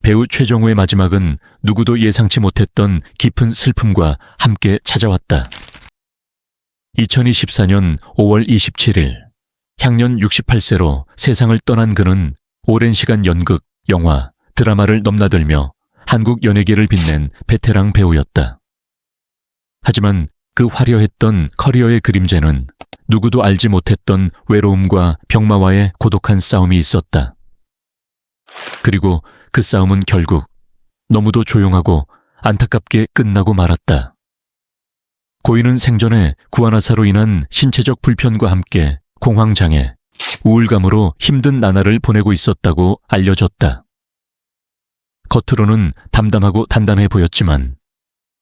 배우 최정우의 마지막은 누구도 예상치 못했던 깊은 슬픔과 함께 찾아왔다. 2024년 5월 27일, 향년 68세로 세상을 떠난 그는 오랜 시간 연극, 영화, 드라마를 넘나들며 한국 연예계를 빛낸 베테랑 배우였다. 하지만 그 화려했던 커리어의 그림자는 누구도 알지 못했던 외로움과 병마와의 고독한 싸움이 있었다. 그리고 그 싸움은 결국 너무도 조용하고 안타깝게 끝나고 말았다. 고인은 생전에 구안화사로 인한 신체적 불편과 함께 공황장애, 우울감으로 힘든 나날을 보내고 있었다고 알려졌다. 겉으로는 담담하고 단단해 보였지만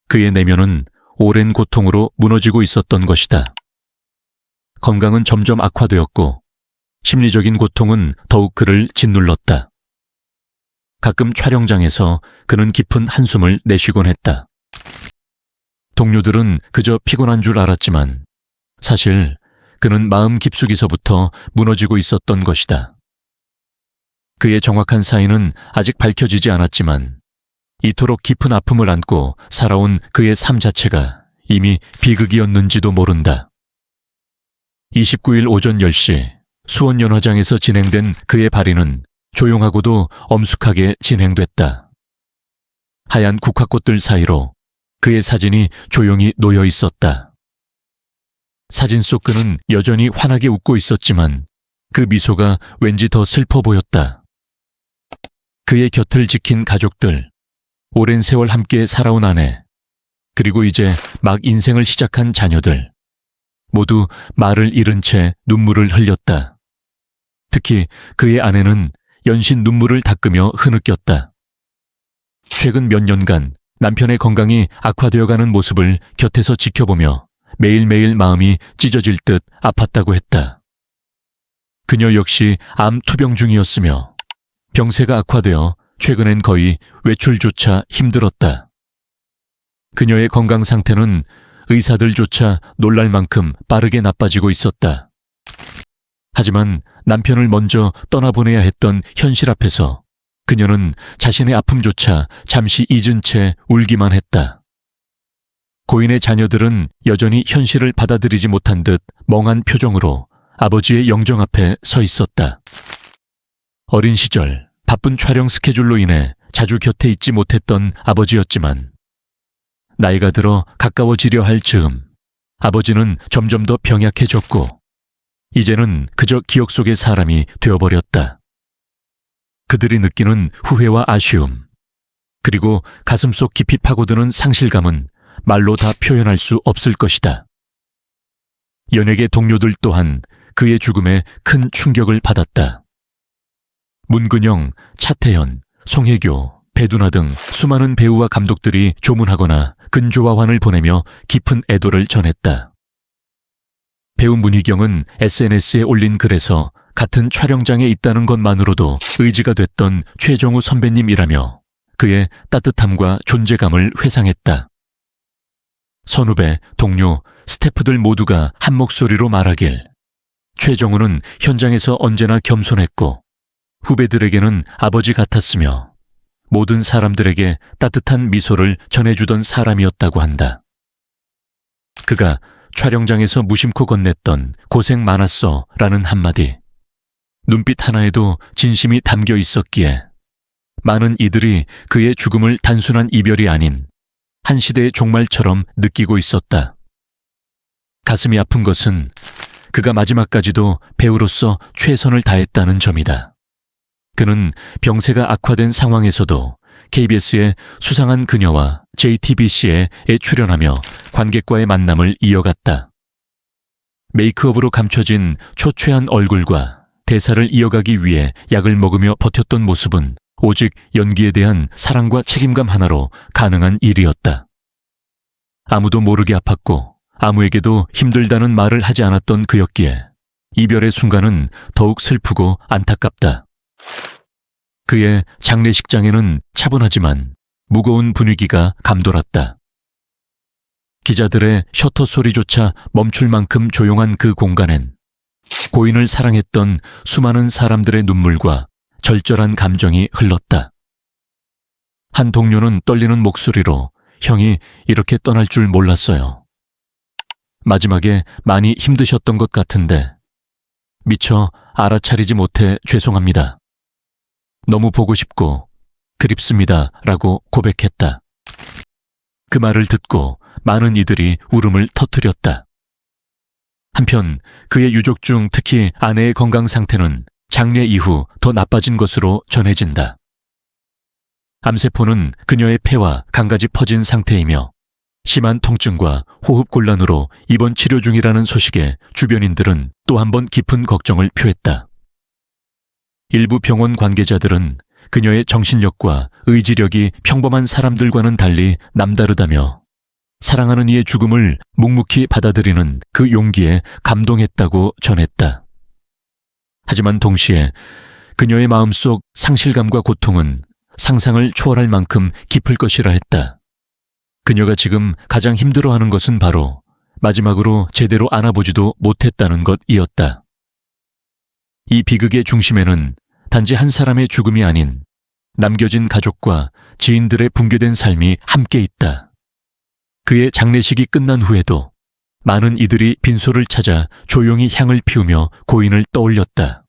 그의 내면은 오랜 고통으로 무너지고 있었던 것이다. 건강은 점점 악화되었고 심리적인 고통은 더욱 그를 짓눌렀다. 가끔 촬영장에서 그는 깊은 한숨을 내쉬곤 했다. 동료들은 그저 피곤한 줄 알았지만 사실 그는 마음 깊숙이서부터 무너지고 있었던 것이다. 그의 정확한 사인은 아직 밝혀지지 않았지만 이토록 깊은 아픔을 안고 살아온 그의 삶 자체가 이미 비극이었는지도 모른다. 29일 오전 10시 수원연화장에서 진행된 그의 발인은 조용하고도 엄숙하게 진행됐다. 하얀 국화꽃들 사이로 그의 사진이 조용히 놓여 있었다. 사진 속 그는 여전히 환하게 웃고 있었지만 그 미소가 왠지 더 슬퍼 보였다. 그의 곁을 지킨 가족들, 오랜 세월 함께 살아온 아내, 그리고 이제 막 인생을 시작한 자녀들, 모두 말을 잃은 채 눈물을 흘렸다. 특히 그의 아내는 연신 눈물을 닦으며 흐느꼈다. 최근 몇 년간 남편의 건강이 악화되어가는 모습을 곁에서 지켜보며 매일매일 마음이 찢어질 듯 아팠다고 했다. 그녀 역시 암 투병 중이었으며 병세가 악화되어 최근엔 거의 외출조차 힘들었다. 그녀의 건강 상태는 의사들조차 놀랄 만큼 빠르게 나빠지고 있었다. 하지만 남편을 먼저 떠나보내야 했던 현실 앞에서 그녀는 자신의 아픔조차 잠시 잊은 채 울기만 했다. 고인의 자녀들은 여전히 현실을 받아들이지 못한 듯 멍한 표정으로 아버지의 영정 앞에 서 있었다. 어린 시절 바쁜 촬영 스케줄로 인해 자주 곁에 있지 못했던 아버지였지만 나이가 들어 가까워지려 할 즈음 아버지는 점점 더 병약해졌고 이제는 그저 기억 속의 사람이 되어버렸다. 그들이 느끼는 후회와 아쉬움, 그리고 가슴속 깊이 파고드는 상실감은 말로 다 표현할 수 없을 것이다. 연예계 동료들 또한 그의 죽음에 큰 충격을 받았다. 문근영, 차태현, 송혜교, 배두나 등 수많은 배우와 감독들이 조문하거나 근조화환을 보내며 깊은 애도를 전했다. 배우 문희경은 SNS에 올린 글에서 같은 촬영장에 있다는 것만으로도 의지가 됐던 최정우 선배님이라며 그의 따뜻함과 존재감을 회상했다. 선후배, 동료, 스태프들 모두가 한 목소리로 말하길 최정우는 현장에서 언제나 겸손했고 후배들에게는 아버지 같았으며 모든 사람들에게 따뜻한 미소를 전해주던 사람이었다고 한다. 그가 촬영장에서 무심코 건넸던 고생 많았어 라는 한마디, 눈빛 하나에도 진심이 담겨 있었기에 많은 이들이 그의 죽음을 단순한 이별이 아닌 한 시대의 종말처럼 느끼고 있었다. 가슴이 아픈 것은 그가 마지막까지도 배우로서 최선을 다했다는 점이다. 그는 병세가 악화된 상황에서도 KBS의 수상한 그녀와 JTBC에 출연하며 관객과의 만남을 이어갔다. 메이크업으로 감춰진 초췌한 얼굴과 대사를 이어가기 위해 약을 먹으며 버텼던 모습은 오직 연기에 대한 사랑과 책임감 하나로 가능한 일이었다. 아무도 모르게 아팠고 아무에게도 힘들다는 말을 하지 않았던 그였기에 이별의 순간은 더욱 슬프고 안타깝다. 그의 장례식장에는 차분하지만 무거운 분위기가 감돌았다. 기자들의 셔터 소리조차 멈출 만큼 조용한 그 공간엔 고인을 사랑했던 수많은 사람들의 눈물과 절절한 감정이 흘렀다. 한 동료는 떨리는 목소리로 형이 이렇게 떠날 줄 몰랐어요. 마지막에 많이 힘드셨던 것 같은데 미처 알아차리지 못해 죄송합니다. 너무 보고 싶고 그립습니다 라고 고백했다. 그 말을 듣고 많은 이들이 울음을 터뜨렸다. 한편 그의 유족 중 특히 아내의 건강 상태는 장례 이후 더 나빠진 것으로 전해진다. 암세포는 그녀의 폐와 간까지 퍼진 상태이며 심한 통증과 호흡 곤란으로 입원 치료 중이라는 소식에 주변인들은 또 한 번 깊은 걱정을 표했다. 일부 병원 관계자들은 그녀의 정신력과 의지력이 평범한 사람들과는 달리 남다르다며 사랑하는 이의 죽음을 묵묵히 받아들이는 그 용기에 감동했다고 전했다. 하지만 동시에 그녀의 마음속 상실감과 고통은 상상을 초월할 만큼 깊을 것이라 했다. 그녀가 지금 가장 힘들어하는 것은 바로 마지막으로 제대로 안아보지도 못했다는 것이었다. 이 비극의 중심에는 단지 한 사람의 죽음이 아닌 남겨진 가족과 지인들의 붕괴된 삶이 함께 있다. 그의 장례식이 끝난 후에도 많은 이들이 빈소를 찾아 조용히 향을 피우며 고인을 떠올렸다.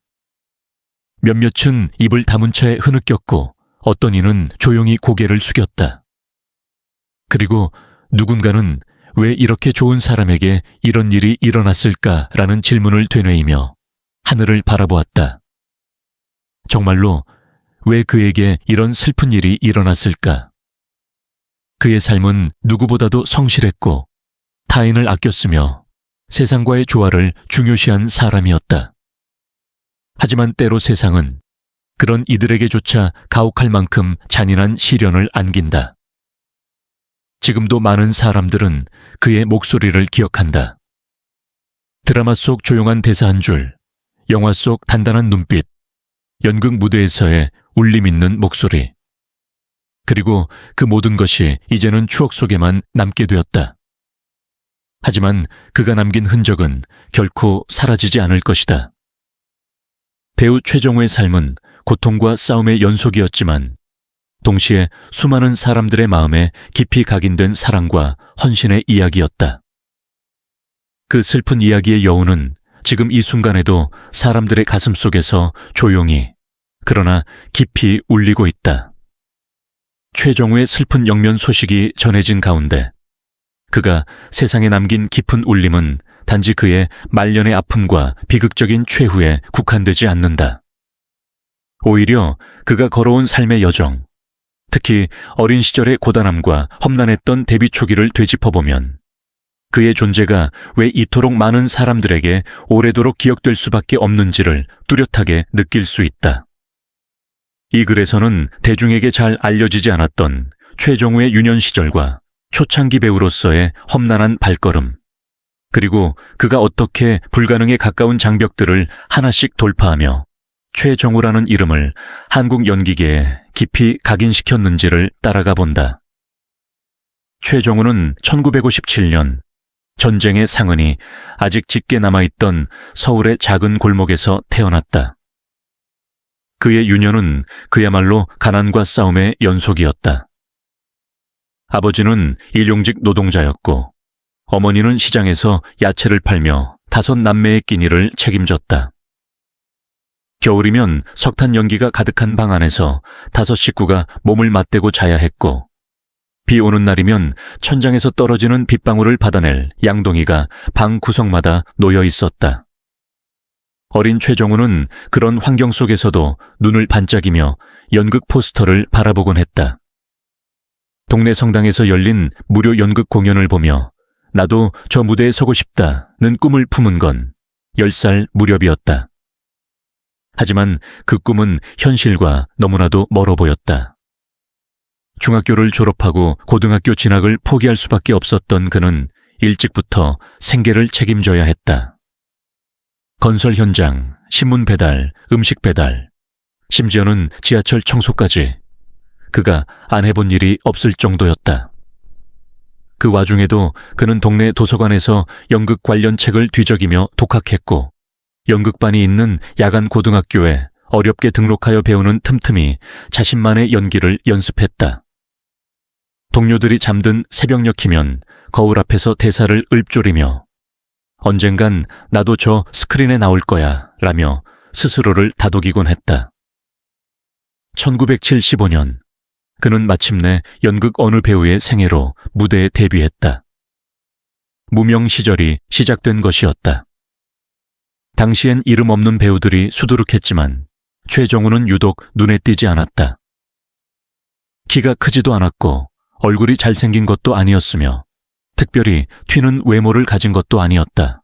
몇몇은 입을 다문 채 흐느꼈고 어떤 이는 조용히 고개를 숙였다. 그리고 누군가는 왜 이렇게 좋은 사람에게 이런 일이 일어났을까라는 질문을 되뇌이며 하늘을 바라보았다. 정말로 왜 그에게 이런 슬픈 일이 일어났을까? 그의 삶은 누구보다도 성실했고 타인을 아꼈으며 세상과의 조화를 중요시한 사람이었다. 하지만 때로 세상은 그런 이들에게조차 가혹할 만큼 잔인한 시련을 안긴다. 지금도 많은 사람들은 그의 목소리를 기억한다. 드라마 속 조용한 대사 한 줄, 영화 속 단단한 눈빛, 연극 무대에서의 울림 있는 목소리. 그리고 그 모든 것이 이제는 추억 속에만 남게 되었다. 하지만 그가 남긴 흔적은 결코 사라지지 않을 것이다. 배우 최정우의 삶은 고통과 싸움의 연속이었지만 동시에 수많은 사람들의 마음에 깊이 각인된 사랑과 헌신의 이야기였다. 그 슬픈 이야기의 여운은 지금 이 순간에도 사람들의 가슴 속에서 조용히 그러나 깊이 울리고 있다. 최정우의 슬픈 영면 소식이 전해진 가운데 그가 세상에 남긴 깊은 울림은 단지 그의 말년의 아픔과 비극적인 최후에 국한되지 않는다. 오히려 그가 걸어온 삶의 여정, 특히 어린 시절의 고단함과 험난했던 데뷔 초기를 되짚어보면 그의 존재가 왜 이토록 많은 사람들에게 오래도록 기억될 수밖에 없는지를 뚜렷하게 느낄 수 있다. 이 글에서는 대중에게 잘 알려지지 않았던 최정우의 유년 시절과 초창기 배우로서의 험난한 발걸음, 그리고 그가 어떻게 불가능에 가까운 장벽들을 하나씩 돌파하며 최정우라는 이름을 한국 연기계에 깊이 각인시켰는지를 따라가 본다. 최정우는 1957년 전쟁의 상흔이 아직 짙게 남아있던 서울의 작은 골목에서 태어났다. 그의 유년은 그야말로 가난과 싸움의 연속이었다. 아버지는 일용직 노동자였고 어머니는 시장에서 야채를 팔며 5 남매의 끼니를 책임졌다. 겨울이면 석탄 연기가 가득한 방 안에서 5 식구가 몸을 맞대고 자야 했고 비 오는 날이면 천장에서 떨어지는 빗방울을 받아낼 양동이가 방 구석마다 놓여 있었다. 어린 최정우는 그런 환경 속에서도 눈을 반짝이며 연극 포스터를 바라보곤 했다. 동네 성당에서 열린 무료 연극 공연을 보며 나도 저 무대에 서고 싶다는 꿈을 품은 건 10살 무렵이었다. 하지만 그 꿈은 현실과 너무나도 멀어 보였다. 중학교를 졸업하고 고등학교 진학을 포기할 수밖에 없었던 그는 일찍부터 생계를 책임져야 했다. 건설 현장, 신문 배달, 음식 배달, 심지어는 지하철 청소까지 그가 안 해본 일이 없을 정도였다. 그 와중에도 그는 동네 도서관에서 연극 관련 책을 뒤적이며 독학했고 연극반이 있는 야간 고등학교에 어렵게 등록하여 배우는 틈틈이 자신만의 연기를 연습했다. 동료들이 잠든 새벽녘이면 거울 앞에서 대사를 읊조리며 언젠간 나도 저 스크린에 나올 거야 라며 스스로를 다독이곤 했다. 1975년 그는 마침내 연극 어느 배우의 생애로 무대에 데뷔했다. 무명 시절이 시작된 것이었다. 당시엔 이름 없는 배우들이 수두룩했지만 최정우는 유독 눈에 띄지 않았다. 키가 크지도 않았고 얼굴이 잘생긴 것도 아니었으며 특별히 튀는 외모를 가진 것도 아니었다.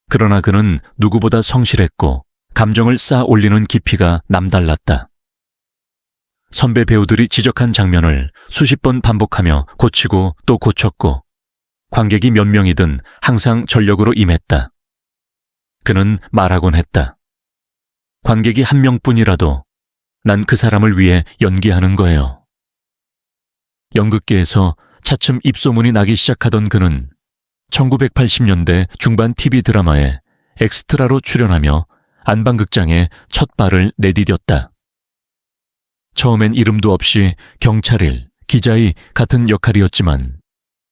그러나 그는 누구보다 성실했고 감정을 쌓아 올리는 깊이가 남달랐다. 선배 배우들이 지적한 장면을 수십 번 반복하며 고치고 또 고쳤고 관객이 몇 명이든 항상 전력으로 임했다. 그는 말하곤 했다. 관객이 한 명뿐이라도 난 그 사람을 위해 연기하는 거예요. 연극계에서 차츰 입소문이 나기 시작하던 그는 1980년대 중반 TV 드라마에 엑스트라로 출연하며 안방극장에 첫 발을 내디뎠다. 처음엔 이름도 없이 경찰일, 기자의 같은 역할이었지만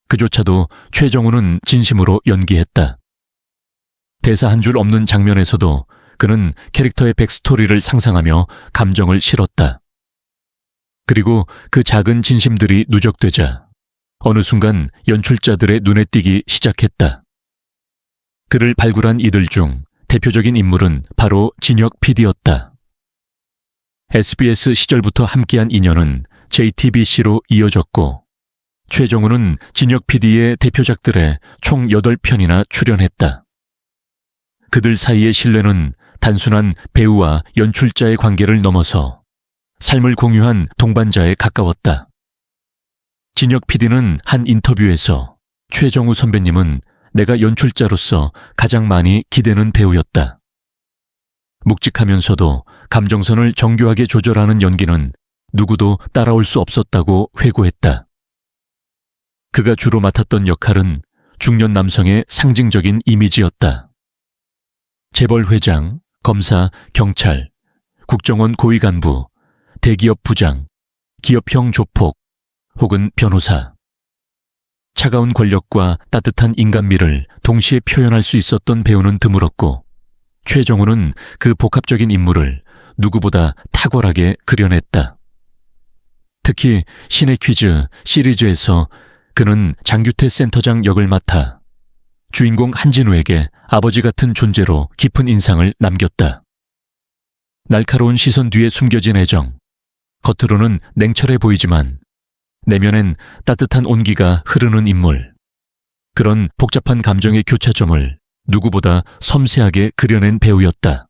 그조차도 최정우는 진심으로 연기했다. 대사 한 줄 없는 장면에서도 그는 캐릭터의 백스토리를 상상하며 감정을 실었다. 그리고 그 작은 진심들이 누적되자 어느 순간 연출자들의 눈에 띄기 시작했다. 그를 발굴한 이들 중 대표적인 인물은 바로 진혁 PD였다. SBS 시절부터 함께한 인연은 JTBC로 이어졌고 최정우는 진혁 PD의 대표작들에 총 8편이나 출연했다. 그들 사이의 신뢰는 단순한 배우와 연출자의 관계를 넘어서 삶을 공유한 동반자에 가까웠다. 진혁 PD는 한 인터뷰에서 최정우 선배님은 내가 연출자로서 가장 많이 기대는 배우였다. 묵직하면서도 감정선을 정교하게 조절하는 연기는 누구도 따라올 수 없었다고 회고했다. 그가 주로 맡았던 역할은 중년 남성의 상징적인 이미지였다. 재벌 회장, 검사, 경찰, 국정원 고위 간부, 대기업 부장, 기업형 조폭, 혹은 변호사. 차가운 권력과 따뜻한 인간미를 동시에 표현할 수 있었던 배우는 드물었고 최정우는 그 복합적인 인물을 누구보다 탁월하게 그려냈다. 특히 신의 퀴즈 시리즈에서 그는 장규태 센터장 역을 맡아 주인공 한진우에게 아버지 같은 존재로 깊은 인상을 남겼다. 날카로운 시선 뒤에 숨겨진 애정. 겉으로는 냉철해 보이지만 내면엔 따뜻한 온기가 흐르는 인물. 그런 복잡한 감정의 교차점을 누구보다 섬세하게 그려낸 배우였다.